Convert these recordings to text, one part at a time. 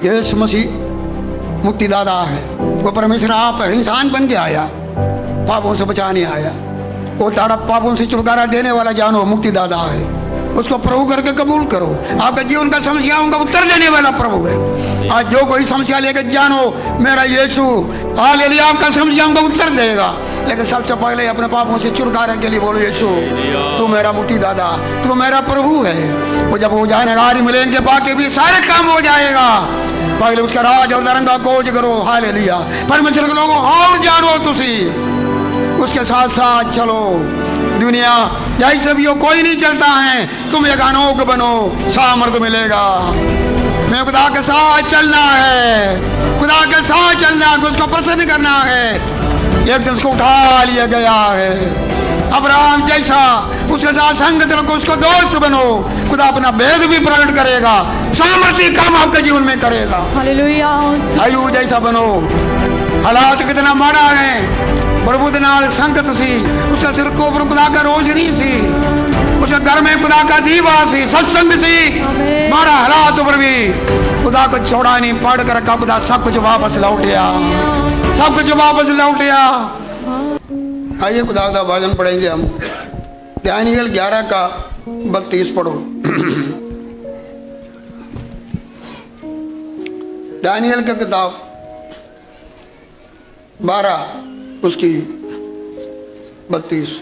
यीशु मसीह मुक्तिदाता है। वो परमेश्वर आप इंसान बन के आया, पापों से बचाने आया। वो ताड़ा पापों से छुटकारा देने वाला जानो मुक्तिदाता है। उसको प्रभु करके कबूल करो। आपका जीवन का समस्याओं का उत्तर देने वाला प्रभु है। आज जो कोई समस्या लेकर जानो मेरा यीशु हालेलुया आपका समस्याओं का उत्तर देगा। लेकिन सबसे पहले अपने पापों से छुटकारे के लिए बोलो यीशु तू मेरा मुक्तिदाता, तू मेरा प्रभु है। वो जब हो जाने गाड़ी मिलेंगे बाकी भी सारे काम हो जाएगा। पहले उसका राज और धर्म का खोज करो। हालेलुया परमेश्वर के लोगों और जानो तुसी उसके साथ साथ चलो। दुनिया जैसे भी हो कोई नहीं चलता है, तुम एक अनोख बनो, सामर्थ मिलेगा। मैं खुदा के साथ चलना है, खुदा के साथ चलना है, उसको प्रसन्न करना है। एक दिन उसको उठा लिया गया है अब्राहम जैसा, उसके साथ संगत रखो, उसको दोस्त बनो। खुदा अपना भेद भी प्रकट करेगा, सामर्थ्य काम आपके जीवन में करेगा। हालेलुया अय्यूब जैसा बनो। हालात कितना माड़ा है, प्रभु के नाल संगत सी, उसके सिर को ऊपर खुदा का रोशनी सी, उसके घर में खुदा का दीवा सी, सत्संग सी। मारा हालात पर भी खुदा को छोड़ा नहीं, पढ़ कर रखा। खुदा सब कुछ वापस लौटिया, सब कुछ वापस लौटिया। आइए खुदा का भजन पढ़ेंगे हम। दानिएल 11 का 32 पढ़ो। दानिएल की किताब 12 उसकी 32।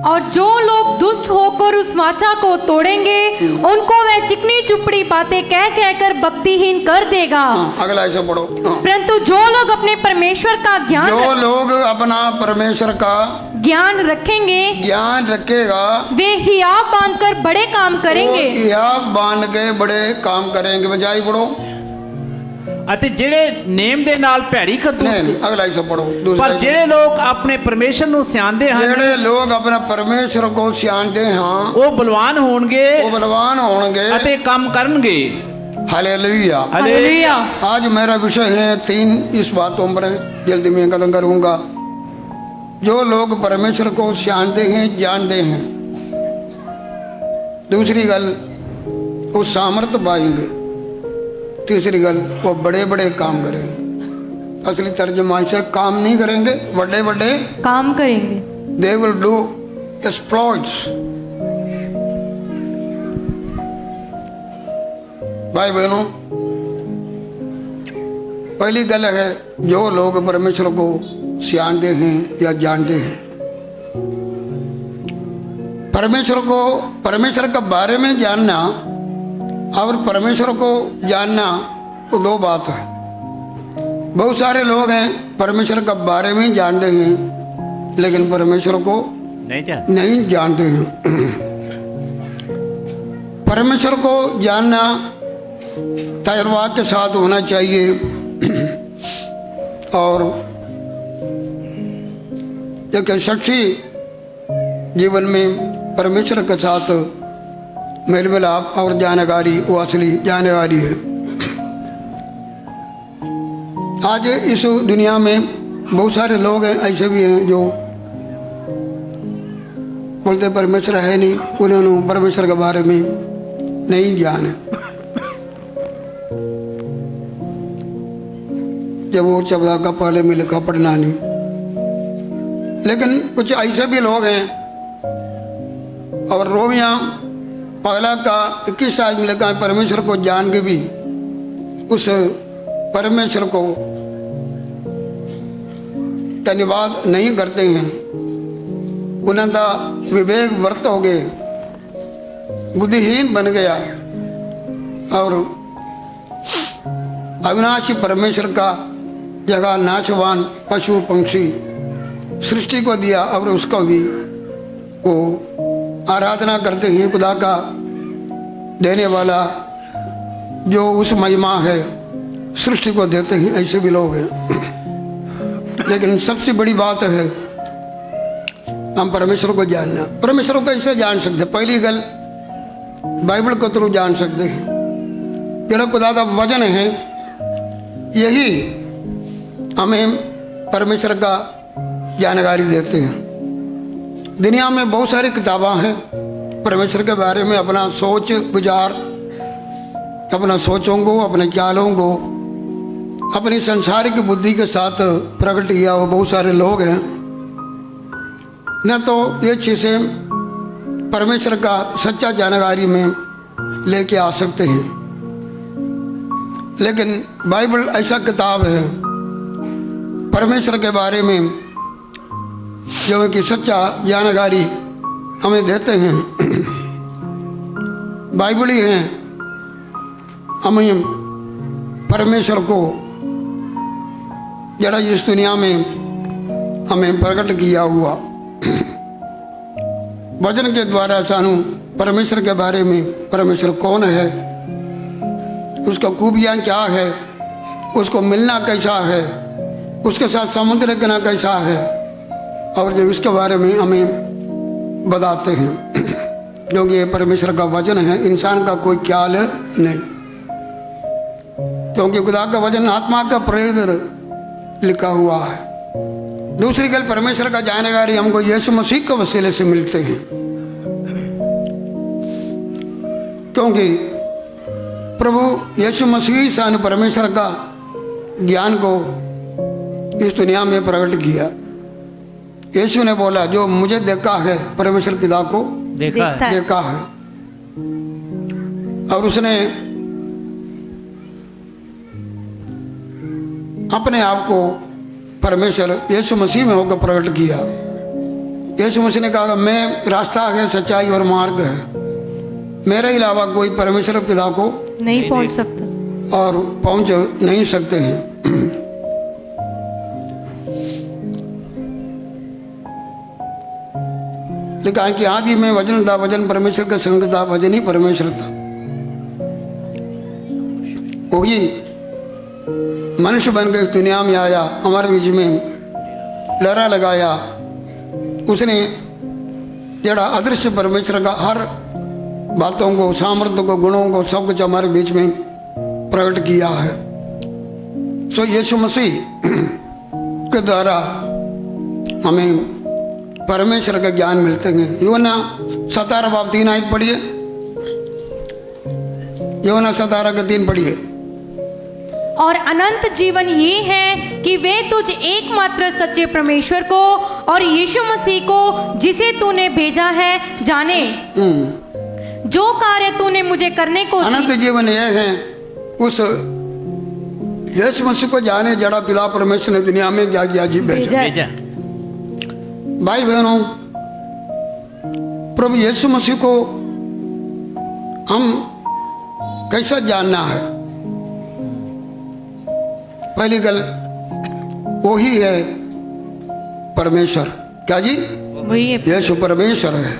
और जो लोग दुष्ट होकर उस वाचा को तोड़ेंगे उनको वह चिकनी चुपड़ी बातें कह कहकर भक्तिहीन कर देगा। अगला ऐसे पढ़ो। परंतु जो लोग अपने परमेश्वर का ज्ञान, जो लोग अपना परमेश्वर का ज्ञान रखेंगे, ज्ञान रखेगा, वे हियाव बांधकर बड़े काम करेंगे। हियाव बांध के बड़े काम करेंगे। बजाई पढ़ो। ਅਤੇ ਜਿਹੜੇ ਨੇਮ ਦੇ ਨਾਲ ਭੈੜੀ ਕਰਤੂਤ, अगला ऐसे पढ़ो। ਪਰ ਜਿਹੜੇ ਲੋਕ ਆਪਣੇ ਪਰਮੇਸ਼ਰ ਨੂੰ ਸਿਆਣਦੇ ਹਨ, ਜਿਹੜੇ ਲੋग अपना परमेश्वर को सियानते हैं ਉਹ ਬਲਵਾਨ ਹੋਣਗੇ, वो बलवान होंगे ਅਤੇ ਕੰਮ करनगे। Hallelujah hallelujah. आज मेरा विषय है 3 इस बातों पर जल्दी में कदम करूंगा। जो लोग परमेश्वर को सियानते हैं, जानते हैं। दूसरी गल वो सामर्थ पाएंगे। तीसरी गल वो बड़े बड़े काम करेंगे। असली तर्जुमा से काम नहीं करेंगे, बड़े बड़े काम करेंगे। They will do exploits. भाई बहनों, पहली गल है जो लोग परमेश्वर को सियानते हैं या जानते हैं। परमेश्वर के बारे में जानना और परमेश्वर को जानना वो 2 बात है। बहुत सारे लोग हैं परमेश्वर के बारे में जानते हैं लेकिन परमेश्वर को नहीं जानते हैं। परमेश्वर को जानना तैयार के साथ होना चाहिए और एक शख्सी जीवन में परमेश्वर के साथ मेल मिलाप और जानकारी वो असली जानकारी है। आज इस दुनिया में बहुत सारे लोग हैं, ऐसे भी हैं जो बोलते परमेश्वर है नहीं, उन्होंने परमेश्वर के बारे में नहीं जाने। जब वो चबदा का पहले में लिखा पढ़ना नहीं। लेकिन कुछ ऐसे भी लोग हैं और रोमिया 1 का 21 आयत में लिखा है परमेश्वर को जान के भी उस परमेश्वर को धन्यवाद नहीं करते हैं। उनका विवेक व्यर्थ हो गए, बुद्धिहीन बन गया और अविनाशी परमेश्वर का जगह नाशवान पशु पंक्षी सृष्टि को दिया और उसको भी वो आराधना करते हैं। खुदा का देने वाला जो उस महिमा है सृष्टि को देते हैं, ऐसे भी लोग हैं। लेकिन सबसे बड़ी बात है हम परमेश्वर को जानना। परमेश्वर को कैसे जान सकते? पहली गल बाइबल को थ्रू जान सकते हैं। जेड़ा खुदा का वचन है यही हमें परमेश्वर का जानकारी देते हैं। दुनिया में बहुत सारी किताबें हैं परमेश्वर के बारे में अपना सोच विचार अपना सोचों को, अपने ख्यालों को, अपनी संसारिक बुद्धि के साथ प्रकट किया हुआ बहुत सारे लोग हैं। न तो ये चीज़ें परमेश्वर का सच्चा जानकारी में लेके आ सकते हैं, लेकिन बाइबल ऐसा किताब है परमेश्वर के बारे में जो कि सच्चा जानकारी हमें देते हैं। बाइबल ही है हमें परमेश्वर को जड़ा इस दुनिया में हमें प्रकट किया हुआ। वचन के द्वारा सानू परमेश्वर के बारे में, परमेश्वर कौन है, उसका खूबियाँ क्या है, उसको मिलना कैसा है, उसके साथ समुद्र रखना कैसा है, और जब इसके बारे में हमें बताते हैं। क्योंकि ये परमेश्वर का वचन है, इंसान का कोई ख्याल नहीं। क्योंकि खुदा का वचन आत्मा का प्रेरित लिखा हुआ है। दूसरी गल, परमेश्वर का जानकारी हमको यीशु मसीह के वसीले से मिलते हैं। क्योंकि प्रभु यीशु मसीह सान परमेश्वर का ज्ञान को इस दुनिया में प्रकट किया। यीशु ने बोला, जो मुझे देखा है परमेश्वर पिता को देखा है। और उसने अपने आप को परमेश्वर यीशु मसीह में होकर प्रकट किया। यीशु मसीह ने कहा, मैं रास्ता है, सच्चाई और मार्ग है, मेरे अलावा कोई परमेश्वर पिता को नहीं पहुंच सकता और पहुंच नहीं सकते हैं। लिखा है कि आदि में वचन था, वचन परमेश्वर का संग था, वचन ही परमेश्वर था। वही मनुष्य बनकर इस दुनिया में आया, हमारे बीच में लहरा लगाया। उसने जड़ा अदृश्य परमेश्वर का हर बातों को, सामर्थ्य को, गुणों को, सब कुछ हमारे बीच में प्रकट किया है। सो यीशु मसीह के द्वारा हमें परमेश्वर का ज्ञान मिलते हैं। यूहन्ना 17:3 पढ़िए। यूहन्ना 17:3 पढ़िए। और अनंत जीवन ये है कि वे तुझ एकमात्र सच्चे परमेश्वर को और यीशु मसीह को जिसे तूने भेजा है जाने। जो कार्य तूने मुझे करने को अनंत जीवन यह है उस यीशु मसीह को जाने, जड़ा पिता परमेश्वर ने दुनिया में क्या किया जी भेजा। भाई बहनों, प्रभु यीशु मसीह को हम कैसा जानना है? पहली गल वही है परमेश्वर। क्या जी? वही है यीशु परमेश्वर है।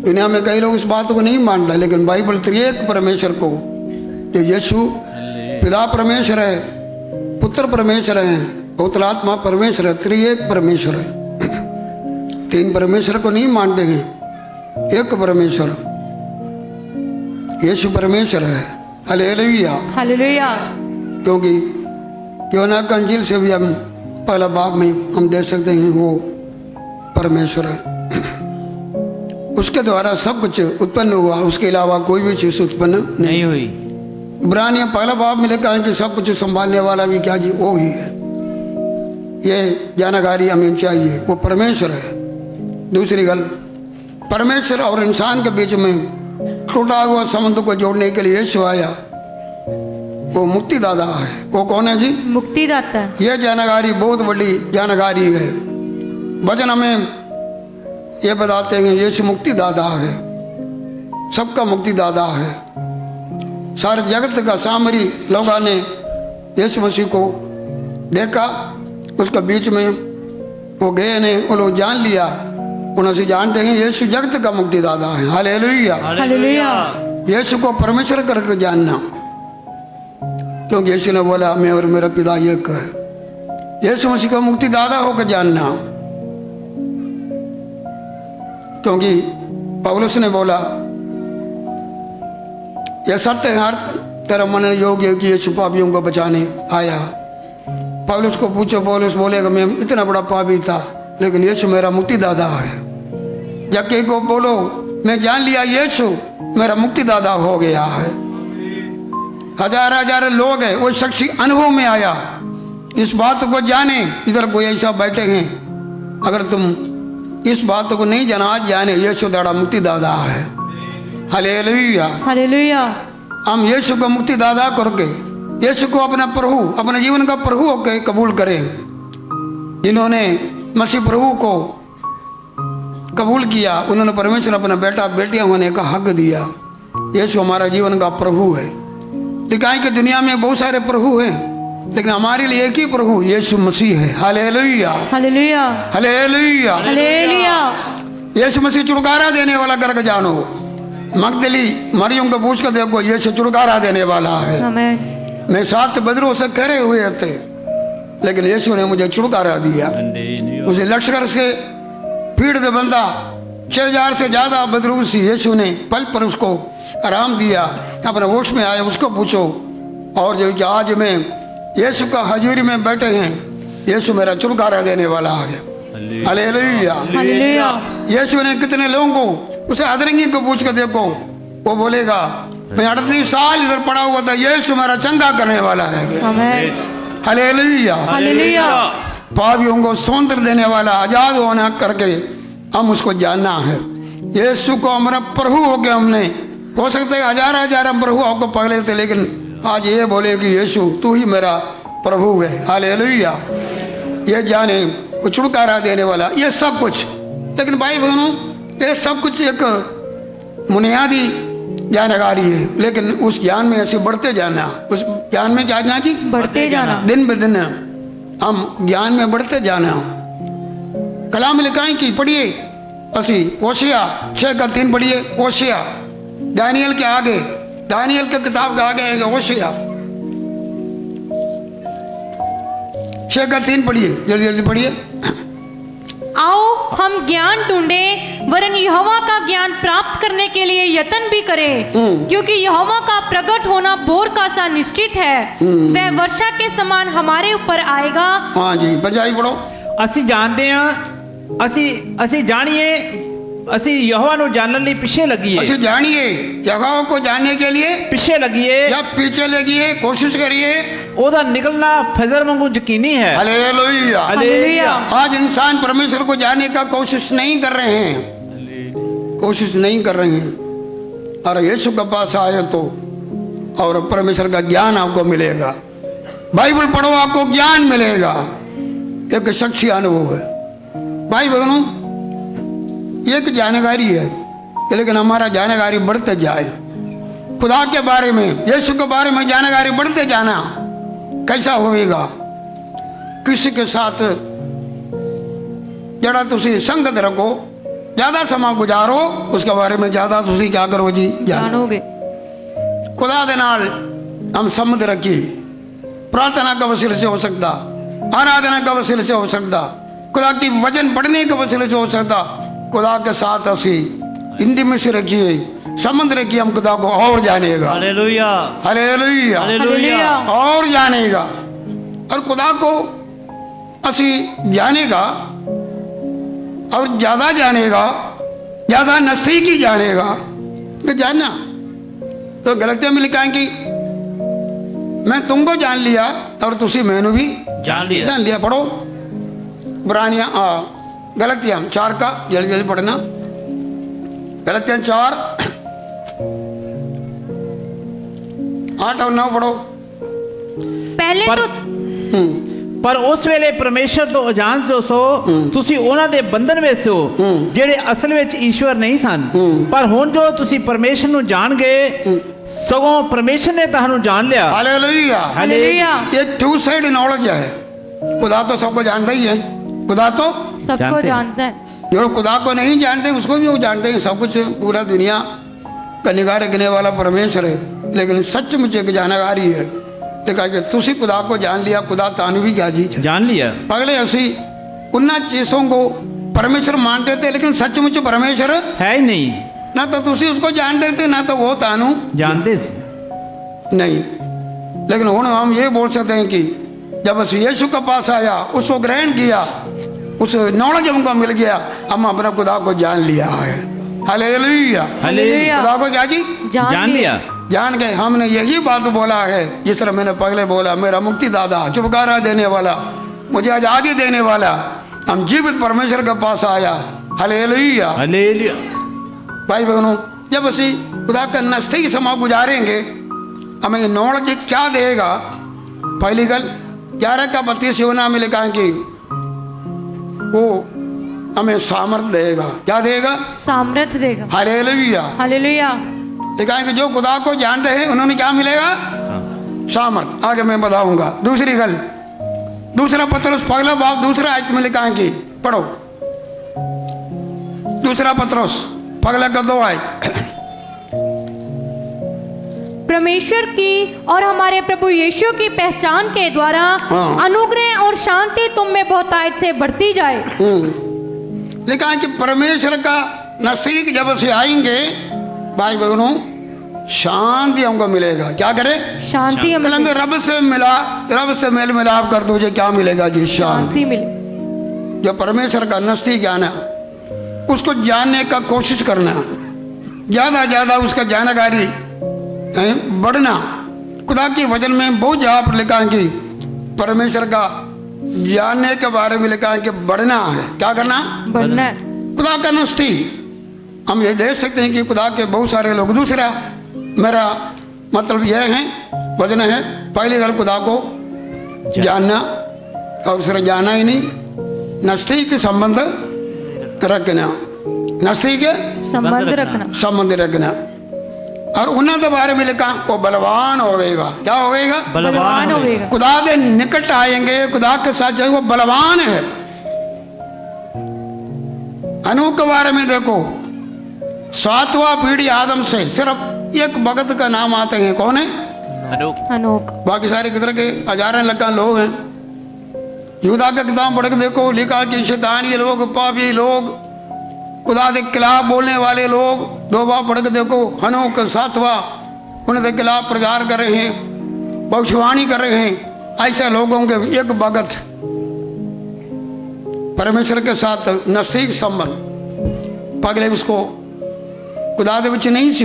दुनिया में कई लोग इस बात को नहीं मानता, लेकिन बाइबल त्रिएक परमेश्वर को, जो यीशु पिता परमेश्वर है, पुत्र परमेश्वर है, पवित्र आत्मा परमेश्वर है, त्रिएक परमेश्वर है। तीन परमेश्वर को नहीं मानते हैं, एक परमेश्वर यीशु परमेश्वर है। Hallelujah hallelujah. क्योंकि यूहन्ना का इंजील से भी हम पहला बाब में हम देख सकते हैं वो परमेश्वर है। उसके द्वारा सब कुछ उत्पन्न हुआ, उसके अलावा कोई भी चीज उत्पन्न नहीं हुई। इब्रानियों पहला बाब में लिखा है कि सब कुछ संभालने वाला भी क्या जी? वो ही है। ये जानकारी हमें चाहिए, वो परमेश्वर है। दूसरी गल, परमेश्वर और इंसान के बीच में टूटा हुआ संबंध को जोड़ने के लिए यीशु आया। वो मुक्तिदाता है। वो कौन है जी? मुक्तिदाता। ये जानकारी बहुत बड़ी जानकारी है। वचन हमें ये बताते हैं यीशु मुक्तिदाता है, सबका मुक्तिदाता है। सारे जगत का सामरी लोगों ने यीशु मसीह को देखा, उसके बीच में वो गए ने, वो लोग जान लिया, उन्होंने जानते हैं यीशु जगत का मुक्तिदाता है। Hallelujah hallelujah. यीशु को परमेश्वर करके जानना, क्योंकि यीशु ने बोला मैं और मेरा पिता एक है। यीशु मसीह का मुक्तिदाता होकर जानना, क्योंकि पौलुस ने बोला यह सत्य है हर तेरा मन योग्य है कि यीशु पापियों को बचाने आया। पौलुस को पूछो, पौलुस बोलेगा मैं इतना बड़ा पापी था, लेकिन यीशु मेरा मुक्तिदाता है। जबकि को बोलो मैं जान लिया यीशु मेरा मुक्तिदाता हो गया है। हजार हजार लोग हैं, वो शख्स अनुभव में आया, इस बात को जाने। इधर कोई ऐसा बैठे हैं, अगर तुम इस बात को नहीं जाना, आज जाने यीशु दाड़ा मुक्तिदाता है। हालेलुया। हालेलुया। हम यीशु को मुक्तिदाता करके यीशु को अपना प्रभु, अपने जीवन का प्रभु होकर कबूल करें। जिन्होंने मसीह प्रभु को कबूल किया, उन्होंने परमेश्वर अपना बेटा बेटियां होने का हक दिया। यीशु हमारा जीवन का प्रभु है। दिखाएं कि दुनिया में बहुत सारे प्रभु हैं, लेकिन हमारे लिए एक ही प्रभु यीशु मसीह है। हालेलुया। हालेलुया। हालेलुया। हालेलुया। यीशु मसीह छुटकारा देने वाला करके जानो। मगदली मरियम को पूछ कर देखो, यीशु छुटकारा देने वाला है। आमीन। मैं 7 बदरों से करे हुए थे, लेकिन यीशु ने मुझे छुटकारा दिया। उसे लश्कर से पीड़ित बंदा 6000 से ज्यादा बदरू से यीशु ने पल पर उसको आराम दिया। अपने होश में आए, उसको पूछो। और जो कि आज में यीशु का हजूरी में बैठे हैं, यीशु मेरा छुटकारा देने वाला है। हालेलुया। हालेलुया। यीशु ने कितने लोगों को, उसे अदरंगी को पूछ कर देखो, वो बोलेगा मैं 38 साल इधर पड़ा हुआ था, यीशु मेरा चंगा करने वाला है। आमीन। हालेलुया। हालेलुया। पापियों को स्वतंत्र देने वाला, आजाद होना करके हम उसको जानना है। यीशु को हमारा प्रभु हो गया। हमने हो सकता है हजार हजार हम प्रभु आपको पकड़े थे, लेकिन आज ये बोले कि यीशु तू ही मेरा प्रभु है। हालेलुया। ये जाने वो छुटकारा देने वाला, ये सब कुछ। लेकिन भाई बहनों, ये सब कुछ एक बुनियादी जानकारी है, लेकिन उस ज्ञान में ऐसे बढ़ते जाना। उस ज्ञान में क्या जाना जी? बढ़ते जाना। दिन ब दिन हम ज्ञान में बढ़ते जाना। कलाम लिखा है कि पढ़िए असी ओशिया 6:3 पढ़िए। ओशिया दानियल के आगे, दानियल के किताब के आगे है ओशिया 6:3 पढ़िए, जल्दी जल्दी पढ़िए। आओ हम ज्ञान ढूंढें, वरन यहोवा का ज्ञान प्राप्त करने के लिए यत्न भी करें, क्योंकि यहोवा का प्रकट होना भोर का सा निश्चित है। वह वर्षा के समान हमारे ऊपर आएगा। हाँ जी, बजाई पढ़ो। ਅਸੀਂ ਜਾਣਦੇ ਹਾਂ, ਅਸੀਂ ਜਾਣੀਏ, ਅਸੀਂ ਯਹੋਵਾ ਨੂੰ ਜਾਣਨ ਲਈ ਪਿੱਛੇ ਲੱਗੀਏ। अच्छा जानिए, जगहों को जानने के लिए ਪਿੱਛੇ ਲੱਗੀਏ। या पीछे लगिए, कोशिश करिए। ਉਹਦਾ ਨਿਕਲਣਾ ਫਜ਼ਰ ਵਾਂਗੂ ਯਕੀਨੀ ਹੈ। हालेलुया। हालेलुया। आज इंसान परमेश्वर को जानने का कोशिश नहीं कर रहे हैं, कोशिश नहीं कर रहे हैं। और यीशु के पास आए तो और परमेश्वर का ज्ञान आपको मिलेगा। बाइबल पढ़ो, आपको ज्ञान मिलेगा। एक शख्सी अनुभव है भाई बहनों, एक जानकारी है, लेकिन हमारा जानकारी बढ़ते जाए। खुदा के बारे में, यीशु के बारे में जानकारी बढ़ते जाना कैसा होगा? किसी के साथ जरा तुसी संगत रखो, ज्यादा समय गुजारो, उसके बारे में ज्यादा तुसी क्या करो जी? जानोगे। खुदा दे नाल हम संबंध रखिए। प्रार्थना का वसीले से हो सकता, आराधना का वसीले से हो सकता, खुदा की वचन पढ़ने के वसीले से हो सकता। खुदा के साथ असी इंटीमेसी रखिए, संबंध रखिए, हम खुदा को और जानेगा। हालेलुया। हालेलुया। हालेलुया। और जानेगा, और खुदा को असी जानेगा और ज्यादा जानेगा, ज्यादा नजदीकी जानेगा। तो जानना तो गलतियां में लिखा है कि मैं तुमको जान लिया और तुसी मैंने भी जान लिया। पढ़ो बुरानियां गलतियां 4 का जल्दी जल्दी पढ़ना। गलतियां 4 8 और 9 पढ़ो। पहले पर- तो ਪਰ ਉਸ ਵੇਲੇ ਪਰਮੇਸ਼ਰ ਤੋਂ ਅਜਾਣ ਜੋ ਸੋ ਤੁਸੀਂ ਉਹਨਾਂ ਦੇ ਬੰਧਨ ਵਿੱਚ ਹੋ ਜਿਹੜੇ ਅਸਲ ਵਿੱਚ ਈਸ਼ਵਰ ਨਹੀਂ ਸਨ। ਪਰ ਹੁਣ ਜੋ ਤੁਸੀਂ ਪਰਮੇਸ਼ਰ ਨੂੰ ਜਾਣ ਗਏ, ਸਗੋਂ ਪਰਮੇਸ਼ਰ ਨੇ ਤੁਹਾਨੂੰ ਜਾਣ ਲਿਆ। हालेलुया। हालेलुया। ये 2 साइड नॉलेज है। खुदा तो सबको जानता ही है, खुदा तो सबको जानते हैं। जानता है। जो खुदा को नहीं जानते उसको भी वो जानते हैं सब कुछ। पूरा दुनिया का निगाह रखने वाला परमेश्वर है, लेकिन सचमुच एक जानकारी है। देखा कि तुसी खुदा को जान लिया, खुदा तानु भी क्या जी ਜਾਣ ਲਿਆ। पगले असी उन्ना चीजों को परमेश्वर मानते थे, लेकिन सचमुच परमेश्वर ਹੈ ਹੀ ਨਹੀਂ ना तो तुसी उसको जानते थे, ना तो वो तानु ਜਾਣਦੇ ਸੀ। नहीं। लेकिन हम ये बोल सकते हैं कि जब असी यीशु के पास आया, उसको ग्रहण किया, उस नॉलेज हमको मिल गया, हम अपने खुदा को जान लिया है। हालेलुया। हालेलुया। खुदा को क्या जी? जान लिया। जान गए हमने यही बात बोला है जिस तरह मैंने पहले बोला, मेरा मुक्तिदाता, छुटकारा देने वाला, मुझे आज़ादी देने वाला, हम जीवित परमेश्वर के पास आया। हालेलुया। हालेलुया। भाई बहनों, जब असी खुदा का नज़दीक समय गुजारेंगे हमें नॉलेज क्या देगा? पहली गल 11 का 32 यूहन्ना में लिखा है कि वो हमें सामर्थ देगा। क्या देगा? सामर्थ देगा। हालेलुया। हालेलुया। लिखा है कि जो खुदा को जानते हैं उन्होंने क्या मिलेगा? सामर्थ। आगे मैं बताऊंगा। दूसरी गल, दूसरा पत्रस पहला बाब दूसरा आयत में लिखा है कि पढ़ो, दूसरा पत्रस पगला का 2 आयत। परमेश्वर की और हमारे प्रभु यीशु की पहचान के द्वारा हाँ। अनुग्रह और शांति तुम में बहुतायत से बढ़ती जाए। लिखा है कि परमेश्वर का नसीक जब से आएंगे भाई बहनों शांति हमको मिलेगा। क्या करे? शांति हमें कलंग रब से मिला, रब से मेल मिलाप कर तुझे क्या मिलेगा जी? शांति। शांति मिले। जो परमेश्वर का नजदीक आना, उसको जानने का कोशिश करना, ज्यादा ज्यादा उसका जानकारी बढ़ना। खुदा के वचन में बहुत जगह पर लिखा है कि परमेश्वर का जानने के बारे में लिखा है कि बढ़ना है। क्या करना? बढ़ना है। खुदा का नजदीक हम ये देख सकते हैं कि खुदा के बहुत सारे लोग। दूसरा मेरा मतलब यह है वचन है, पहली गल खुदा को जानना और दूसरा जाना ही नहीं, नजदीक संबंध रखना, नजदीक संबंध रखना। और उन्नत बारे में लिखा वो बलवान होगा। क्या होगा? बलवान होगा। खुदा के निकट आएंगे, खुदा के साथ जाएंगे, वो बलवान है। अनूक के बारे में देखो, 7वां पीढ़ी आदम से सिर्फ एक भगत का नाम आते हैं। कौन है? अनोक। बाकी सारे किधर के हजारों लाख लोग हैं। यहूदा का किताब पढ़ के देखो, लिखा कि शैतानी लोग, पापी लोग, खुदा के खिलाफ बोलने वाले लोग। 2 बार पढ़ के देखो, हनोक 7वां उनके खिलाफ प्रचार कर रहे हैं, भविष्यवाणी कर रहे हैं। ऐसे लोगों के एक भगत परमेश्वर के साथ नजदीक संबंध पगले उसको खुदा के बच्चे नहीं सी,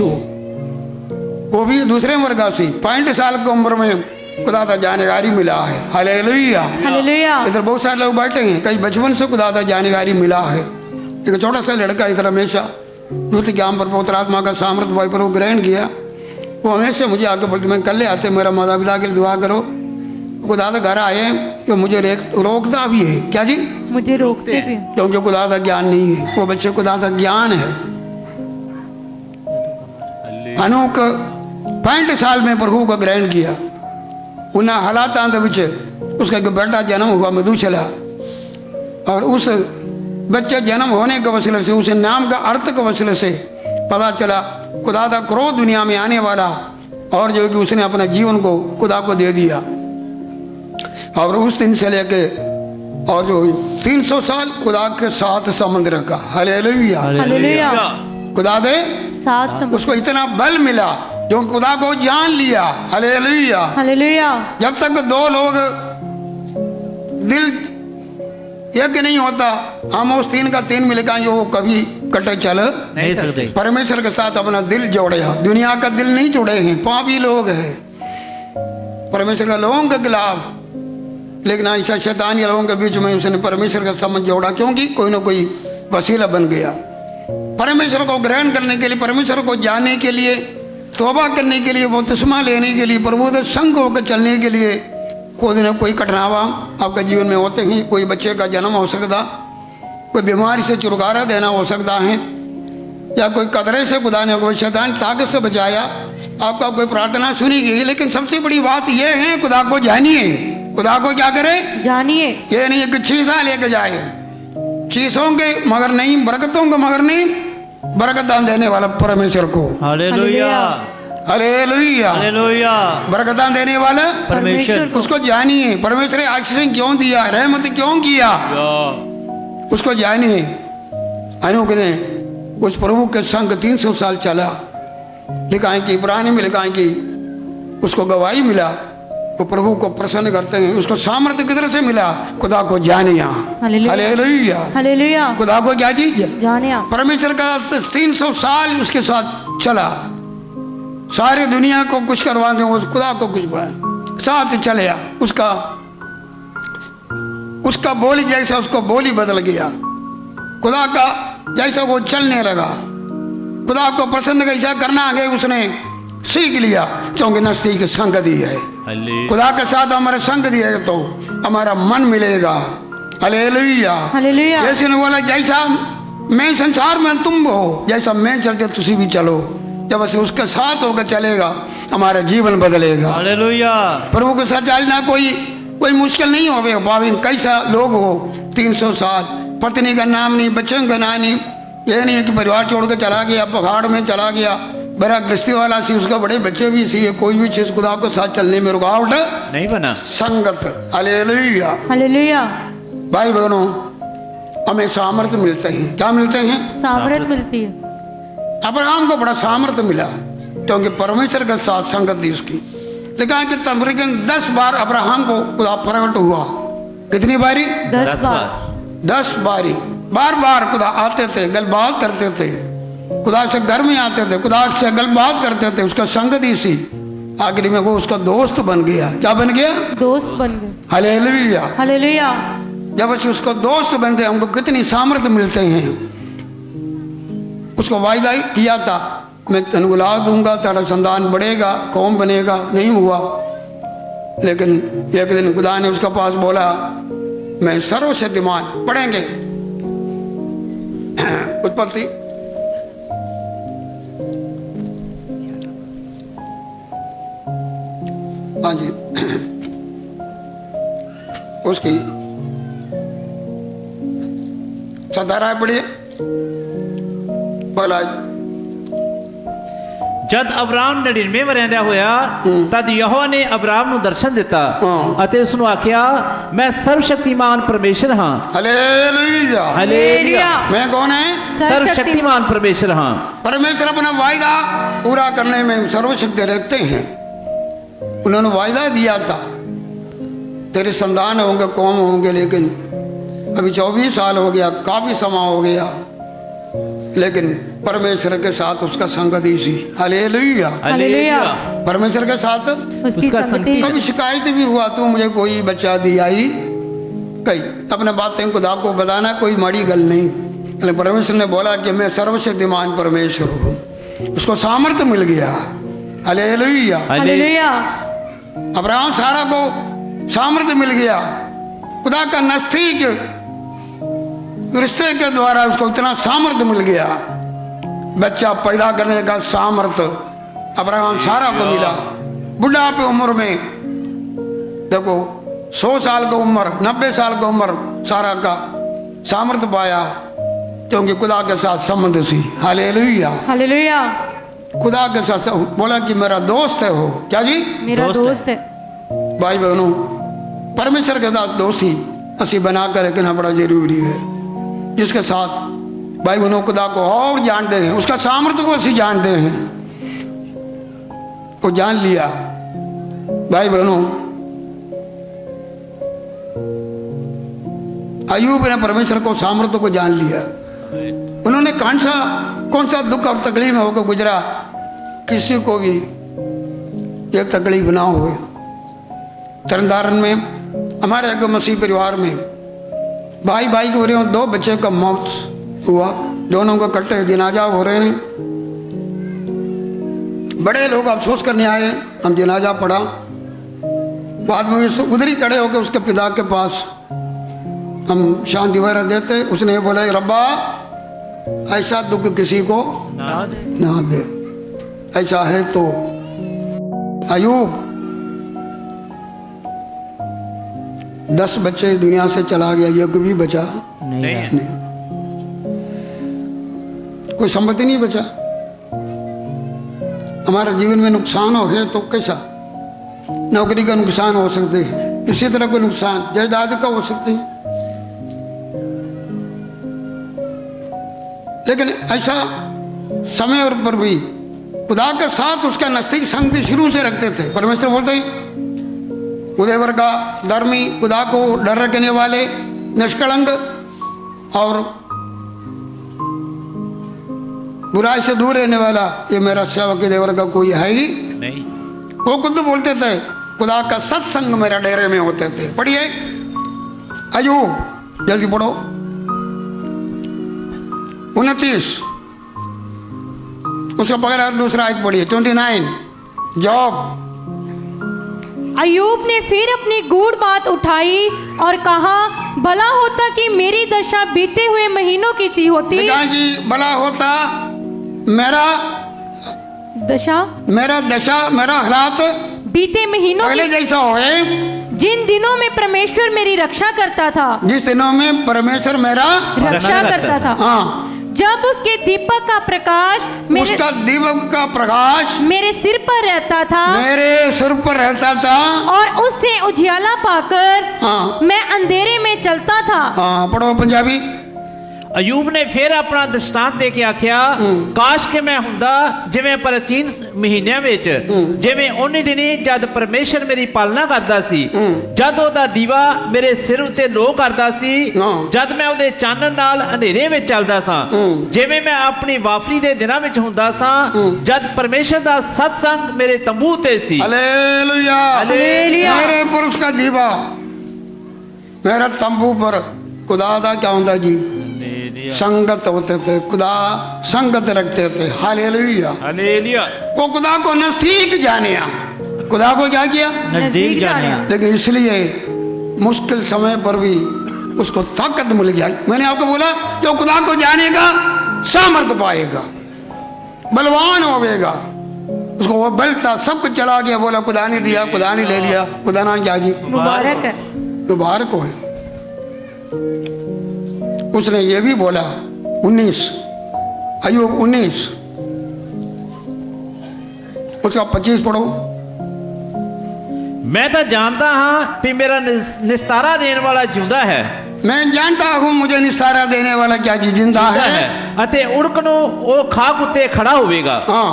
वो भी दूसरे वर्ग से 65 साल की उम्र में खुदा का जानकारी मिला है। हालेलुया। हालेलुया। इधर बहुत सारे लोग बैठे हैं, कई बचपन से खुदा का जानकारी मिला है। एक छोटा सा लड़का इधर हमेशा युद्ध ज्ञान पर पवित्र आत्मा का सामर्थ्य भाई पर वो ग्रहण किया। वो हमेशा मुझे आगे बोलते, मैं कल ले आते, मेरा माता पिता के लिए दुआ करो। खुदा का घर आए कि मुझे रोकता भी है। क्या जी? मुझे रोकते भी। क्योंकि खुदा का ज्ञान नहीं है, वो बच्चे खुदा का ज्ञान है। अनूक 65 साल में प्रभु का ग्रहण किया। उन्हें हालात विच उसका एक बेटा जन्म हुआ मधुशला, और उस बच्चे जन्म होने के वसीले से, उस नाम का अर्थ के वसीले से पता चला खुदा का क्रोध दुनिया में आने वाला, और जो कि उसने अपने जीवन को खुदा को दे दिया। और उस दिन से लेके और जो 300 साल खुदा के साथ संबंध रखा। हालेलुया। हालेलुया। खुदा दे साथ उसको इतना बल मिला जो खुदा को जान लिया। हालेलुया। हालेलुया। जब तक 2 लोग दिल एक नहीं होता, आमोस 3 का 3 में लिखा जो कभी कटे चल नहीं सकते। परमेश्वर के साथ अपना दिल जोड़े। दुनिया का दिल नहीं जोड़े हैं, पापी लोग हैं परमेश्वर के लोगों के खिलाफ। लेकिन ऐसा शैतानी लोगों के बीच में उसने परमेश्वर का संबंध जोड़ा, क्योंकि कोई ना कोई वसीला बन गया। परमेश्वर को ग्रहण करने के लिए, परमेश्वर को जानने के लिए, तौबा करने के लिए, बपतिस्मा लेने के लिए, प्रभु के संग होकर चलने के लिए कोई न कोई कठिनावा आपके जीवन में होते हैं। कोई बच्चे का जन्म हो सकता, कोई बीमारी से छुटकारा देना हो सकता है, या कोई कतरे से खुदा ने कोई शैतान ताकत से बचाया, आपका कोई प्रार्थना सुनी गई। लेकिन सबसे बड़ी बात यह है खुदा को जानिए। खुदा को क्या करे? जानिए। ये नहीं कि शीशा लेके जाए, शीशों के मगर नहीं, बरकतों के मगर नहीं, बरकत दान देने वाला परमेश्वर को। हालेलुया। हालेलुया। हालेलुया। बरकत देने वाला परमेश्वर, उसको जानिए। परमेश्वर ने आशीष क्यों दिया, रहमत क्यों किया, उसको जानिए। अनूक ने उस प्रभु के संग 300 साल चला। लिखा है कि इब्रानी में लिखा है कि उसको गवाही मिला, वो प्रभु को प्रसन्न करते हैं। उसको सामर्थ्य किधर से मिला? खुदा को जानिया। हालेलुया। हालेलुया। खुदा को क्या चीज? जानिया। परमेश्वर का 300 साल उसके साथ चला। सारी दुनिया को कुछ करवा दे, उस खुदा को कुछ करवा साथ चले उसका बोली जैसा उसको बोली बदल गया, खुदा का जैसा वो चलने लगा, खुदा को प्रसन्न कैसा करना आगे उसने सीख लिया, क्योंकि नजदीक संगत ही है। खुदा के साथ हमारा संग दिया है तो हमारा मन मिलेगा। हालेलुया। हालेलुया। यीशु ने बोला जैसा मैं संसार में तुम हो, जैसा मैं चलते तुसी भी चलो। जब ਅਸੀਂ उसके साथ होकर चलेगा हमारा जीवन बदलेगा। हालेलुया। प्रभु के साथ चलना कोई मुश्किल नहीं होगा। भाभी कैसा लोग हो 300 साल, पत्नी का नाम नहीं, बच्चों का नाम नहीं, ये नहीं है कि परिवार छोड़ के चला गया, पहाड़ में चला गया, बड़ा गृहस्थी वाला सी, उसका बड़े बच्चे भी सी, कोई भी चीज खुदा के साथ चलने में रुकावट नहीं बना। संगत। हालेलुया। हालेलुया। भाई बहनों, हमें सामर्थ्य मिलते हैं। क्या मिलते हैं? सामर्थ मिलती है। अब्राहम को बड़ा सामर्थ्य मिला क्योंकि परमेश्वर के साथ संगत दी उसकी। लिखा कि तकरीबन 10 बार अब्राहम को खुदा प्रकट हुआ। कितनी बारी? 10 बार। 10 बारी। बार बार खुदा आते थे, गलबात करते थे, खुदा से घर में आते थे, खुदा से गलबात करते थे, उसका संगत ही सी। आखिरी में वो उसका दोस्त बन गया। क्या बन गया? दोस्त बन गए। हालेलुया। हालेलुया। जब ਅਸੀਂ उसको दोस्त बनते हैं हमको कितनी सामर्थ्य मिलते हैं। उसको वायदा किया था मैं तेन औलाद दूंगा, तेरा संतान बढ़ेगा, कौम बनेगा, नहीं हुआ। लेकिन एक दिन खुदा ने उसके पास बोला मैं सर्वशक्तिमान, पढ़ेंगे उत्पत्ति हाँ जी उसकी 17 पढ़िए। बोला जद अब्राहम 99 ਵਰਿਆਂ ਦਾ ਹੋਇਆ ਤਦ ਯਹੋਵਾ ਨੇ ਅਬਰਾਮ ਨੂੰ ਦਰਸ਼ਨ ਦਿੱਤਾ ਅਤੇ ਉਸ ਨੂੰ ਆਖਿਆ ਮੈਂ ਸਰਵਸ਼ਕਤੀਮਾਨ ਪਰਮੇਸ਼ਰ ਹਾਂ। हालेलुया। हालेलुया। मैं कौन है? सर्वशक्तिमान परमेश्वर हाँ। परमेश्वर अपना वायदा पूरा करने में सर्वशक्ति रखते हैं। उन्होंने वायदा दिया था तेरे संतान होंगे, कौम होंगे, लेकिन अभी 24 साल हो गया, काफी समय हो गया, लेकिन परमेश्वर के साथ उसका संगत ही सी। हालेलुया। हालेलुया। परमेश्वर के साथ उसका संगति। कभी शिकायत भी हुआ तू मुझे कोई बच्चा दिया ही कई अपने बातें खुदा को बताना कोई माड़ी गल नहीं, लेकिन परमेश्वर ने बोला कि मैं सर्वशक्तिमान परमेश्वर हूँ। उसको सामर्थ्य मिल गया। हालेलुया। हालेलुया। अब्राहम सारा को सामर्थ्य मिल गया। खुदा का नजदीक रिश्ते के द्वारा उसको इतना सामर्थ्य मिल गया। बच्चा पैदा करने का सामर्थ्य अब्राहम सारा को मिला। बुढ़ापे उम्र में देखो 100 साल की उम्र, 90 साल की उम्र सारा का सामर्थ्य पाया क्योंकि खुदा के साथ संबंध सी। हालेलुया। हालेलुया। खुदा के साथ बोला कि मेरा दोस्त है हो। क्या जी? मेरा दोस्त है। भाई बहनों, परमेश्वर के साथ दोस्ती असी बना कर रखना बड़ा जरूरी है, जिसके साथ भाई बहनों खुदा को और जानते हैं, उसका सामर्थ्य को असी जानते हैं, को जान लिया। भाई बहनों, अय्यूब ने परमेश्वर को सामर्थ्य को जान लिया। उन्होंने कौन सा दुख और तकलीफ में होकर गुजरा, किसी को भी एक तकलीफ ना हो। तरनतारन में हमारे एक मसीह परिवार में भाई के हो रहे हो, 2 बच्चे का मौत हुआ, दोनों को कट्टे जनाजा हो रहे हैं। बड़े लोग अफसोस करने आए, हम जनाजा पढ़ा, बाद में उधर ही खड़े होकर उसके पिता के पास हम शांति वगैरह देते। उसने बोला रब्बा ऐसा दुख किसी को ना दे, ऐसा है तो अयूब 10 बच्चे दुनिया से चला गया, एक भी बचा नहीं। कोई संपत्ति नहीं बचा। हमारे जीवन में नुकसान हो गए तो कैसा, नौकरी का नुकसान हो सकते हैं, इसी तरह कोई नुकसान जायदाद का हो सकते हैं। लेकिन ऐसा समय और पर भी खुदा के साथ उसका नजदीक संगति शुरू से रखते थे। परमेश्वर बोलते हैं उदयवर का धर्मी, खुदा को डर रखने वाले, निष्कलंक और बुराई से दूर रहने वाला ये मेरा सेवक देवर का कोई है ही नहीं। वो खुद बोलते थे खुदा का सत्संग मेरा डेरे में होते थे। पढ़िए अयूब, जल्दी पढ़ो 29, उसका पकड़ा दूसरा आयत पढ़िए 29। जॉब, अयूब ने फिर अपनी गूढ़ बात उठाई और कहा, भला होता कि मेरी दशा बीते हुए महीनों की सी होती। कहा कि भला होता मेरा दशा मेरा हालात बीते महीनों पहले की, जैसा होए, जिन दिनों में परमेश्वर मेरी रक्षा करता था, जिस दिनों में परमेश्वर मेरा रक्षा करता था। हाँ, जब उसके दीपक का प्रकाश उसका दीपक का प्रकाश मेरे सिर पर रहता था मेरे सिर पर रहता था और उससे उजियाला पाकर हाँ। मैं अंधेरे में चलता था। हाँ, पढ़ो पंजाबी। अयूब ने फिर ਆਪਣਾ ਦ੍ਰਿਸ਼ਟਾਂਤ ਦੇ ਕੇ ਆਖਿਆ, ਕਾਸ਼ ਕਿ ਮੈਂ ਹੁੰਦਾ ਜਿਵੇਂ ਪ੍ਰਾਚੀਨ ਮਹੀਨਿਆਂ ਵਿੱਚ, ਜਿਵੇਂ ਉਹਨੀ ਦਿਨੀ ਜਦ ਪਰਮੇਸ਼ਰ ਮੇਰੀ ਪਾਲਣਾ ਕਰਦਾ ਸੀ, ਜਦ ਉਹਦਾ ਦੀਵਾ ਮੇਰੇ ਸਿਰ ਉੱਤੇ ਲੋ ਕਰਦਾ ਸੀ, ਜਦ ਮੈਂ ਉਹਦੇ ਚਾਨਣ ਨਾਲ ਹਨੇਰੇ ਵਿੱਚ ਚੱਲਦਾ ਸਾਂ, ਜਿਵੇਂ ਮੈਂ ਆਪਣੀ ਵਾਫਰੀ ਦੇ ਦਿਨਾਂ ਵਿੱਚ ਹੁੰਦਾ ਸਾਂ, ਜਦ ਪਰਮੇਸ਼ਰ ਦਾ ਸਤਸੰਗ ਮੇਰੇ ਤੰਬੂ ਉੱਤੇ ਸੀ। Hallelujah, hallelujah. मेरे पुरुष का दीवा मेरा तंबू पर खुदा दा क्या होता जी, संगत होते थे, खुदा संगत रखते थे। हालेलुया। हालेलुया। वो खुदा को नजदीक जाने, खुदा को क्या किया, नजदीक जाने। लेकिन इसलिए मुश्किल समय पर भी उसको ताकत मिल गया। मैंने आपको बोला जो खुदा को जानेगा सामर्थ्य पाएगा, बलवान होगा। उसको वो बलता सब कुछ चला गया, बोला खुदा ने दिया, खुदा ने ले लिया, खुदा ना क्या जी मुबारक है। मुबारक हो। उसने ये भी बोला 19 अयूब 19 उसका 25 पढ़ो। मैं तो जानता हाँ कि मेरा निस्तारा देने वाला जिंदा है। मैं जानता हूँ मुझे निस्तारा देने वाला क्या जी जिंदा है। ਅਤੇ ਉੜਕ ਨੂੰ ਉਹ ਖਾਕ ਉੱਤੇ ਖੜਾ ਹੋਵੇਗਾ। हाँ,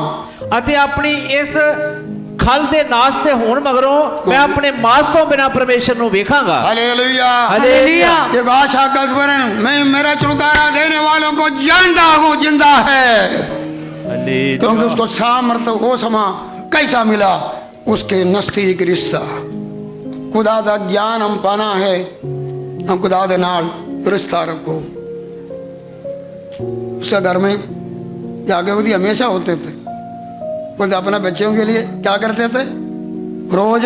ਅਤੇ ਆਪਣੀ ਇਸ ਖਲ ਦੇ ਨਾਸ਼ ਤੇ ਹੋਣ ਮਗਰੋਂ ਮੈਂ ਆਪਣੇ ਮਾਸ ਤੋਂ ਬਿਨਾ ਪਰਮੇਸ਼ਰ ਨੂੰ ਵੇਖਾਂਗਾ। हालेलुया। हालेलुया। एक आशा का स्मरण, मैं मेरा छुटकारा देने वालों को जानता हूँ जिंदा है, क्योंकि उसको सामर्थ्य वो समा कैसा मिला, उसके नजदीक रिश्ता। खुदा दा ज्ञान हम पाना है, हम खुदा दे नाल रिश्ता रखो। उसके घर में जागृति हमेशा होते थे। खुद अपने बच्चों के लिए क्या करते थे, रोज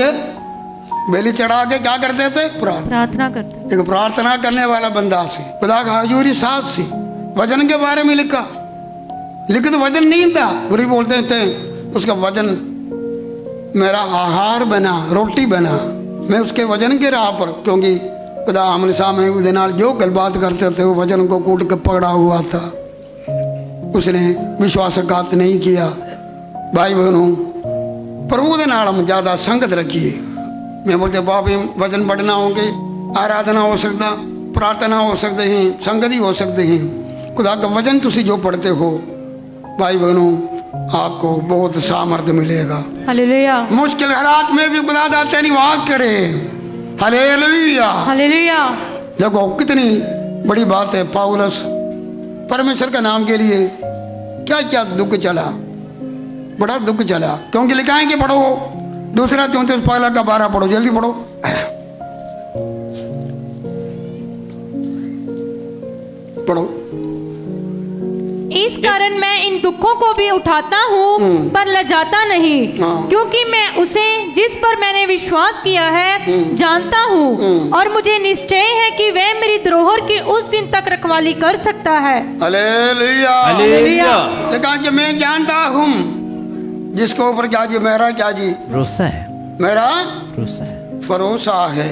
बेली चढ़ा के क्या करते थे, प्रार्थना करते। एक प्रार्थना करने वाला बंदा सी, खुदा का हजूरी साथ सी। वजन के बारे में लिखा, लिखित वजन नहीं था, पूरी बोलते थे उसका वजन मेरा आहार बना, रोटी बना। मैं उसके वजन के राह पर, क्योंकि खुदा आमने सामने उसके नाल जो गलबात करते थे वो वजन को कूट के पकड़ा हुआ था। उसने विश्वासघात नहीं किया। भाई बहनों, प्रभु के नाल हम ज़्यादा संगत रखिए। मैं बोलते बाप वजन बढ़ना होंगे, आराधना हो सकता, प्रार्थना हो सकते हैं, संगति हो सकते हैं। खुदा का वजन तुसी जो पढ़ते हो भाई बहनों, आपको बहुत सामर्थ्य मिलेगा। हालेलुया। मुश्किल हालात में भी खुदा दाते निवास करे। हालेलुया। हालेलुया। देखो कितनी बड़ी बात है। पौलुस परमेश्वर का नाम के लिए क्या क्या दुख चला, बड़ा दुख चला, क्योंकि लिखा है कि पढ़ो 2 Timotheus 1:12 पढ़ो, जल्दी पढ़ो। पढ़ो। इस कारण मैं इन दुखों को भी उठाता हूँ पर लजाता नहीं, हाँ। क्योंकि मैं उसे जिस पर मैंने विश्वास किया है जानता हूँ, और मुझे निश्चय है कि वह मेरी धरोहर की उस दिन तक रखवाली कर सकता है। हालेलुया। हालेलुया। कहा कि मैं जानता हूँ जिसके ऊपर क्या जी, मेरा क्या जी, भरोसा है, मेरा भरोसा है। भरोसा है।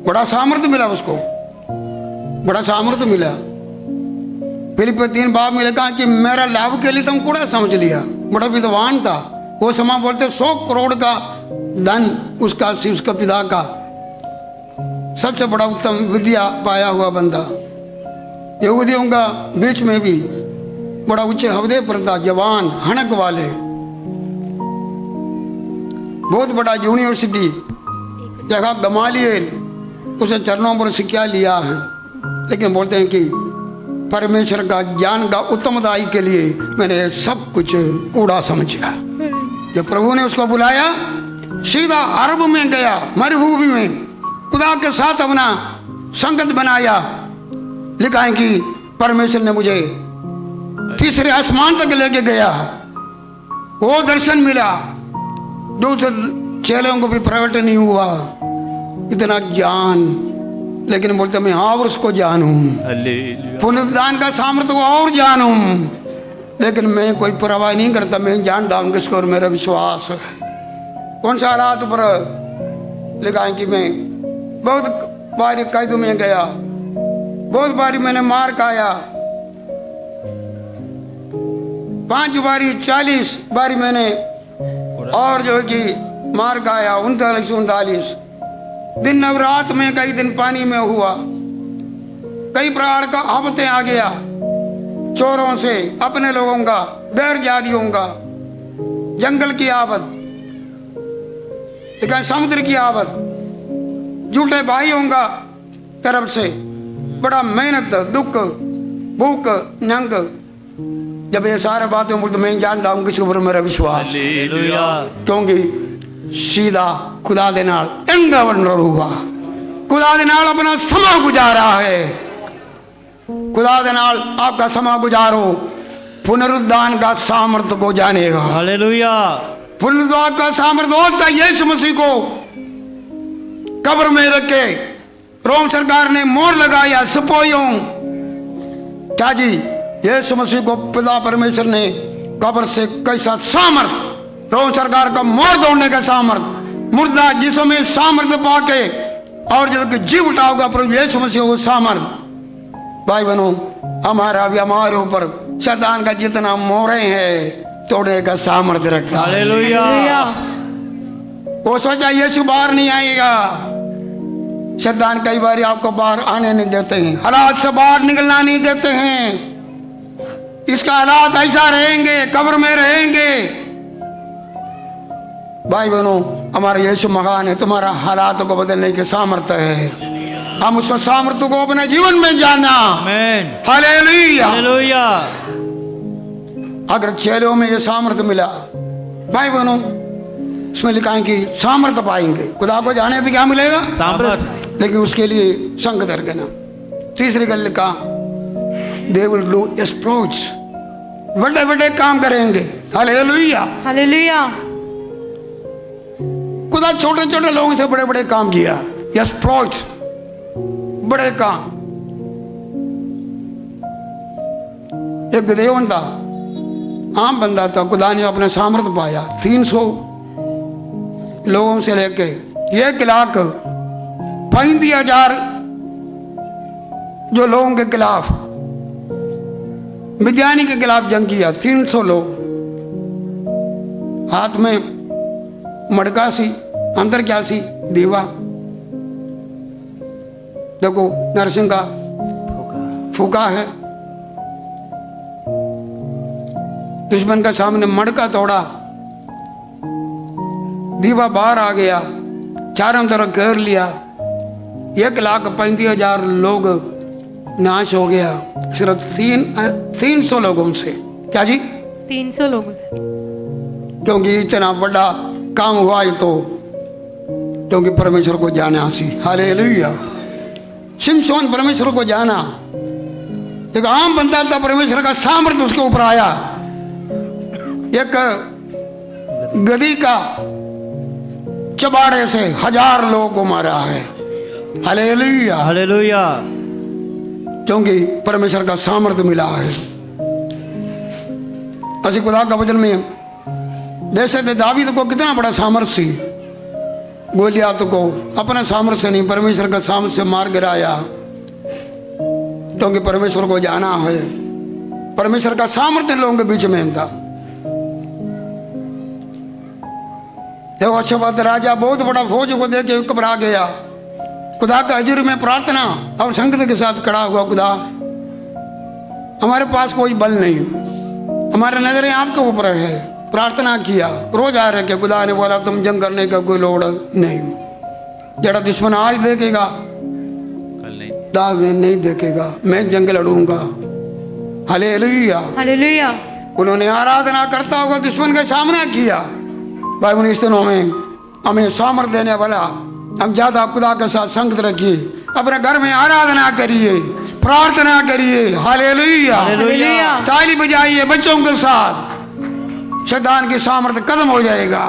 बड़ा सामर्थ्य मिला उसको, बड़ा सामर्थ्य मिला। फिलिपियों 3 में लिखा कि मेरा लाभ के लिए तुम कूड़ा समझ लिया। बड़ा विद्वान था वो समय, बोलते 100 करोड़ का धन उसका, उसका पिता का सबसे बड़ा उत्तम विद्या पाया हुआ बंदा। यहूदियों का बीच में भी बड़ा उच्च हवदे पर था, जवान हनक वाले, बहुत बड़ा यूनिवर्सिटी जगह गमालियल, उसे चरणों पर शिक्षा लिया है। लेकिन बोलते हैं कि परमेश्वर का ज्ञान का उत्तमदाई के लिए मैंने सब कुछ कूड़ा समझा। जब प्रभु ने उसको बुलाया, सीधा अरब में गया, मरुभूमि में खुदा के साथ अपना संगत बनाया। लिखा है कि परमेश्वर ने मुझे तीसरे आसमान तक लेके गया। वो दर्शन मिला दूसरे चेलों को भी प्रकट नहीं हुआ, इतना ज्ञान। लेकिन बोलते मैं और उसको जानूं, पुनरुद्धान का सामर्थ्य को और जानूं। लेकिन मैं कोई परवाह नहीं करता, मैं जानता हूं किसको और मेरा विश्वास है। कौन सा हालात पर लिखा है कि मैं बहुत बारी कैद में गया, बहुत बारी मैंने मार खाया, 5 बारी 40 बारी मैंने और जो है कि मार खाया, 39 दिन और रात में, कई दिन पानी में हुआ, कई प्रकार का आफतें आ गया, चोरों से, अपने लोगों का, गैर जातियों का, जंगल की आफत, समुद्र की आफत, झूठे भाइयों का तरफ से बड़ा मेहनत, दुख, भूख, नंग। जब ये सारे बातें बोलते मैं जानता हूं किसी ऊपर मेरा विश्वास, क्योंकि सीधा खुदा दे नाल एंगवन रहूगा, खुदा दे नाल अपना समा गुजारा है। खुदा दे नाल आपका समा गुजारो, पुनरुद्धान का सामर्थ्य को जानेगा। हालेलुया। पुनरुद्धान का सामर्थ्य होता है यीशु मसीह को कब्र में रखे रोम सरकार ने मोहर लगाया, सिपाहियों क्या जी, यीशु मसीह को पिता परमेश्वर ने कब्र से कैसा सामर्थ्य, रोम सरकार का मोहर तोड़ने का सामर्थ्य, मुर्दा जिसमें सामर्थ्य पाके और जब कि जीव उठा होगा प्रभु यीशु मसीह को सामर्थ्य। भाई बहनों, हमारा भी हमारे ऊपर शैतान का जितना मोहरे हैं तोड़ने का सामर्थ्य रखता है। हालेलुया। वो सोचा यीशु बाहर नहीं आएगा, शैतान कई बार आपको बाहर आने नहीं देते हैं, हालात से बाहर निकलना नहीं देते हैं। इसका हालात ऐसा रहेंगे, कब्र में रहेंगे। भाई बहनों, हमारा यीशु महान है, तुम्हारा हालात को बदलने के सामर्थ्य है। हम उसका सामर्थ्य को अपने जीवन में जाना। हालेलुया। हालेलुया। अगर चेलों में ये सामर्थ्य मिला, भाई बहनों, इसमें लिखा है कि सामर्थ्य पाएंगे। खुदा को जाने से क्या मिलेगा? सामर्थ्य। लेकिन उसके लिए संग करना। तीसरी गल लिखा, दे विल डू एक्सप्लोइट्स, बड़े बड़े काम करेंगे। हालेलुया। हालेलुया। खुदा छोटे छोटे लोगों से बड़े बड़े काम किया, एक्सप्लोइट्स, बड़े काम। एक गिदयोन था, आम बंदा था, खुदा ने अपने सामर्थ्य पाया, 300 लोगों से लेके 1,35,000 जो लोगों के खिलाफ, विज्ञानी के खिलाफ जंग किया। 300 लोग, हाथ में मटका सी, अंदर क्या सी, दीवा। देखो नरसिंह का फूका है, दुश्मन का सामने मटका तोड़ा, दीवा बाहर आ गया, चारों तरफ घेर लिया, 1,35,000 लोग नाश हो गया सिर्फ 300 लोगों से। क्या जी? 300 लोगों से। क्योंकि इतना बड़ा काम हुआ है तो क्योंकि परमेश्वर को जाना सी। हालेलुया। शिमशोन परमेश्वर को जाना, एक आम बंदा था, परमेश्वर का सामर्थ्य उसके ऊपर आया। एक गधी का चबाड़े से 1000 लोगों को मारा है। हालेलुया। हालेलुया। क्योंकि परमेश्वर का सामर्थ्य मिला है। असी खुदा का वचन में जैसे दावीद को कितना बड़ा सामर्थ्य सी, गोलियात को अपने सामर्थ्य से नहीं, परमेश्वर का सामर्थ्य से मार गिराया। क्योंकि परमेश्वर को जाना है, परमेश्वर का सामर्थ्य लोगों के बीच में था। यहोशापात राजा बहुत बड़ा फौज को देख के घबरा गया, खुदा का हजूर में प्रार्थना और संगत के साथ खड़ा हुआ। खुदा, हमारे पास कोई बल नहीं, हमारे नजरें आपके ऊपर है। प्रार्थना किया, रोज आ रहे के खुदा ने बोला तुम जंग करने का कोई लोड़ नहीं, जरा दुश्मन आज देखेगा दाग नहीं देखेगा, मैं जंग लड़ूंगा। हालेलुया। हालेलुया। उन्होंने आराधना करता हुआ दुश्मन का सामना किया। भाई उन दिनों में हमें सामर्थ देने वाला, हम ज्यादा खुदा के साथ संगत रखिए, अपने घर में आराधना करिए, प्रार्थना करिए। हालेलुया। हालेलुया। ताली बजाइए बच्चों के साथ, शैतान की सामर्थ खत्म हो जाएगा।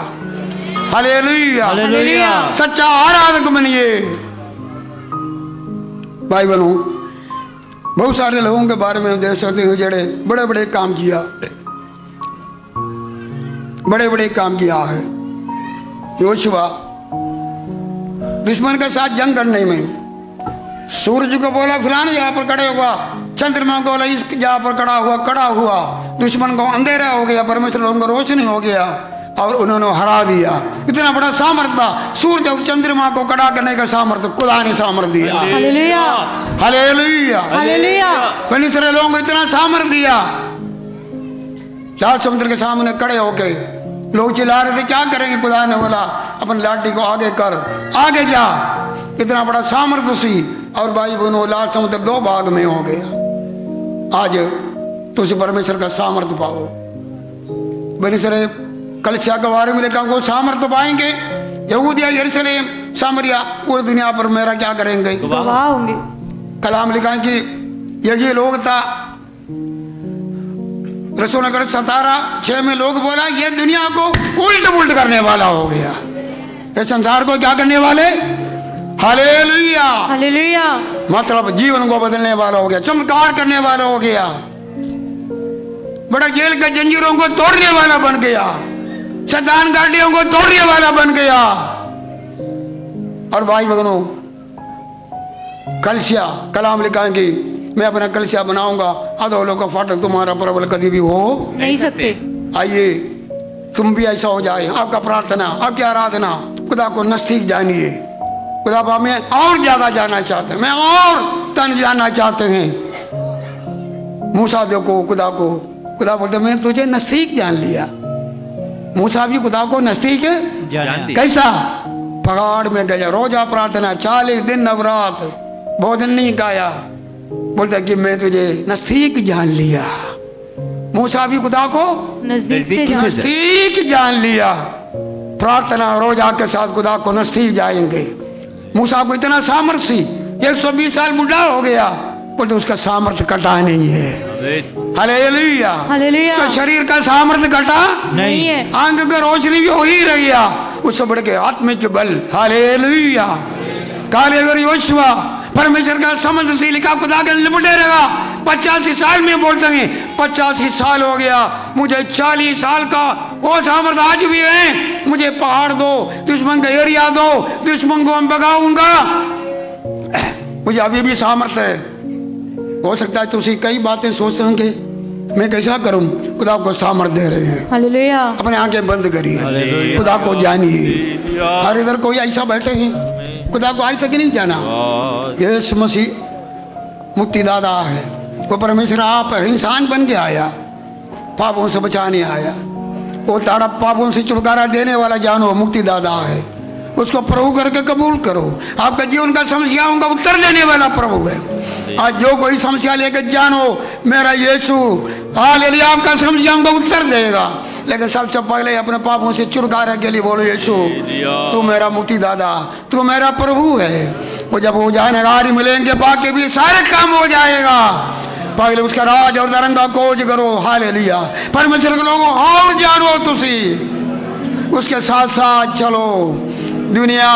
हालेलुया। हालेलुया। सच्चा आराधक बनिए। भाई बहनों, बहुत सारे लोगों के बारे में हम देख सकते हैं जड़े बड़े बड़े काम किया, बड़े बड़े काम किया है। योशुआ दुश्मन के साथ जंग करने में सूरज को बोला फलाने जगह पर खड़े होगा, चंद्रमा को बोला इस जगह पर खड़ा हुआ। दुश्मन को अंधेरा हो गया, परमेश्वर लोगों को रोशनी हो गया और उन्होंने हरा दिया। इतना बड़ा सामर्थ था। सूरज और चंद्रमा को खड़ा करने का सामर्थ खुदा ने सामर्थ दिया। हालेलुया। हालेलुया। हालेलुया। परमेश्वर लोगों को इतना सामर्थ दिया। लाल समुद्र के सामने खड़े होके लोग चिल्ला रहे थे, क्या करेंगे? खुदा ने बोला अपन लाठी को आगे कर, आगे जा। इतना बड़ा सामर्थ्य सी। और भाई बहनों, लाल समुद्र 2 भाग में हो गया। आज तुझ परमेश्वर का सामर्थ्य पाओ। परमेश्वर कलिसिया के बारे में लिखा, वो सामर्थ्य पाएंगे। यहूदिया, यरूशलेम, सामरिया, पूरी दुनिया पर मेरा क्या करेंगे? गवाह होंगे। कलाम लिखा है कि ये लोग था। रसूल नगर 17:6 में लोग बोला ये दुनिया को उल्ट पुल्ट करने वाला हो गया, ये संसार को क्या करने वाले? हालेलुया। हालेलुया। मतलब जीवन को बदलने वाला हो गया, चमत्कार करने वाला हो गया, बड़ा जेल के जंजीरों को तोड़ने वाला बन गया, शैतान गाड़ियों को तोड़ने वाला बन गया। और भाई बहनों, कलसिया, कलाम लिखा है कि मैं अपना कलसिया बनाऊंगा, अधोलों का फाटक तुम्हारा प्रबल कभी भी हो नहीं सकते। आइए तुम भी ऐसा हो जाए। आपका प्रार्थना, आपकी आराधना, खुदा को नजदीक जानिए। खुदा हमें और ज्यादा जानना चाहते हैं, मैं और तन जानना चाहते हैं। मूसा देखो खुदा को, खुदा बोलते मैं तुझे नजदीक जान लिया। मूसा भी खुदा को नजदीक कैसा? पहाड़ में गया, रोजा प्रार्थना, 40 दिन नवरात, भोजन नहीं खाया। बोलता कि मैं तुझे नजदीक जान लिया। मूसा भी खुदा को नजदीक जान लिया। प्रार्थना रोजा के साथ खुदा को नजदीक जाएंगे। मूसा को इतना सामर्थ्य सी, 120 साल बुढ़ा हो गया, बोलते उसका सामर्थ्य कटा नहीं है। हालेलुया। हालेलुया। तो शरीर का सामर्थ्य घटा नहीं है। आंख का रोशनी भी हो ही रही है, उससे बढ़ के आत्मिक बल। हालेलुया। कालेवर योशुआ परमेश्वर का समझ से लिखा, खुदा के लिपटे रहा। 85 साल में बोलते हैं 85 साल हो गया, मुझे 40 साल का वो सामर्थ्य आज भी है। मुझे पहाड़ दो, दुश्मन का एरिया दो, दुश्मन को मैं भगाऊंगा। मुझे अभी भी सामर्थ्य है। हो सकता है तुझे कई बातें सोचते होंगे मैं कैसा करूं, खुदा को सामर्थ्य दे रहे हैं। हालेलुया। अपने आंखें बंद करिए, खुदा को जानिए। हर इधर कोई ऐसा बैठे हैं खुदा को आज तक नहीं जाना। यीशु मसीह मुक्तिदाता है, वो परमेश्वर आप है, इंसान बन के आया, पापों से बचाने आया। वो ताड़ा पापों से छुटकारा देने वाला जानो मुक्तिदाता है। उसको प्रभु करके कबूल करो। आपका जीवन का समस्याओं का उत्तर देने वाला प्रभु है। आज जो कोई समस्या लेकर जानो मेरा यीशु हालेलुया आपका समस्याओं का उत्तर देगा। लेकिन सबसे पहले अपने पापों से छुटकारे के लिए बोलो यीशु तू मेरा मुक्तिदाता, तू मेरा प्रभु है। वो जब हो जाएगा मिलेंगे, बाकी भी सारे काम हो जाएगा। पहले उसका राज और धर्म का खोज करो। हालेलुया। परमेश्वर के लोगों और जानो तुसी, उसके साथ साथ चलो। दुनिया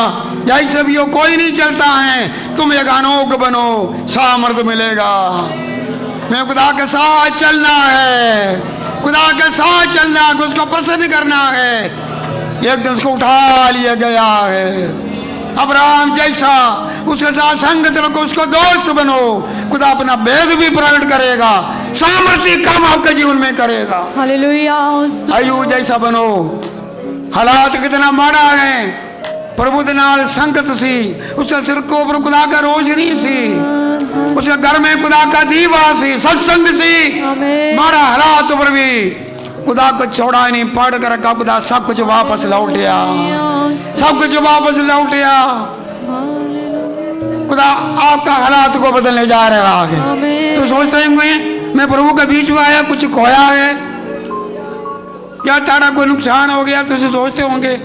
जैसे भी हो कोई नहीं चलता है, तुम एक अनोख बनो, सामर्थ्य मिलेगा। मैं खुदा के साथ चलना है, खुदा के साथ चलना है, उसको प्रसन्न करना है। एक दिन उसको उठा लिया गया है। अब्राहम जैसा उसके साथ संगत रखो, उसको दोस्त बनो। खुदा अपना भेद भी प्रकट करेगा, सामर्थ्य काम आपके जीवन में करेगा। हालेलुया। अय्यूब जैसा बनो। हालात कितना माड़ा है, प्रभु के नाल संगत सी, उसके सिर को ऊपर खुदा का रोशनी सी, उसके घर में खुदा का दीवा सी, सत्संग सी। मारा हालात पर भी खुदा को छोड़ा नहीं, पढ़ कर रखा। खुदा सब कुछ वापस लौटिया, सब कुछ वापस लौटिया। खुदा आपका हालात को बदलने जा रहा है। तो सोचते होंगे मैं प्रभु के बीच में आया, कुछ खोया है या ताड़ा कोई नुकसान हो गया तो सोचते होंगे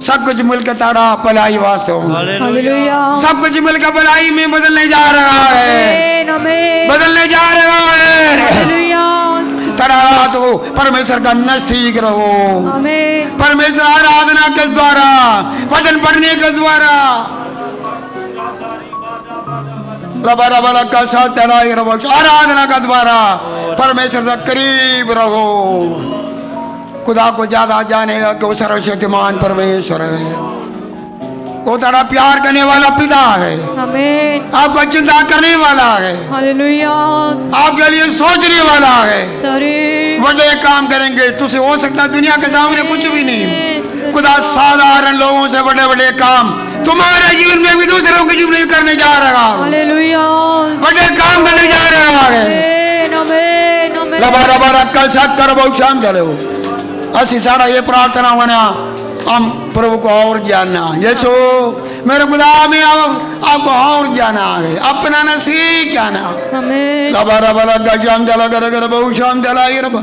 सब कुछ मिलकर ताड़ा भलाई वास्ते होंगे। हालेलुया। सब कुछ मिलकर भलाई में बदलने जा रहा है, आमीन, आमीन। बदलने जा रहा है। हालेलुया। तड़ा तो परमेश्वर का नजदीक रहो, आमीन। परमेश्वर आराधना के द्वारा, वचन पढ़ने के द्वारा का साथ आराधना का द्वारा परमेश्वर से करीब रहो। खुदा को ज्यादा जानेगा कि वो सर्वशक्तिमान परमेश्वर है, वो तेरा प्यार करने वाला पिता है, आमीन। आपका चिंता करने वाला है, हालेलुया। आपके लिए सोचने वाला है। तारीफ। बड़े काम करेंगे, तुझसे हो सकता दुनिया के सामने कुछ भी नहीं। खुदा साधारण लोगों से बड़े बड़े काम तुम्हारे जीवन में भी दूसरों के जीवन में करने जा रहा है, हालेलुया। बड़े काम करने जा रहा है। आमीन, आमीन, आमीन। लबा रबा रक्कल सत कर बहुत शाम चले हो। असी सारा ये प्रार्थना होना हम प्रभु को और जानना, यीशु मेरे खुदा में आपको और जाना है, अपना नसीब जाना। आमीन। लबा रबा रक्कल शाम चला कर बहुत शाम चला ये रबा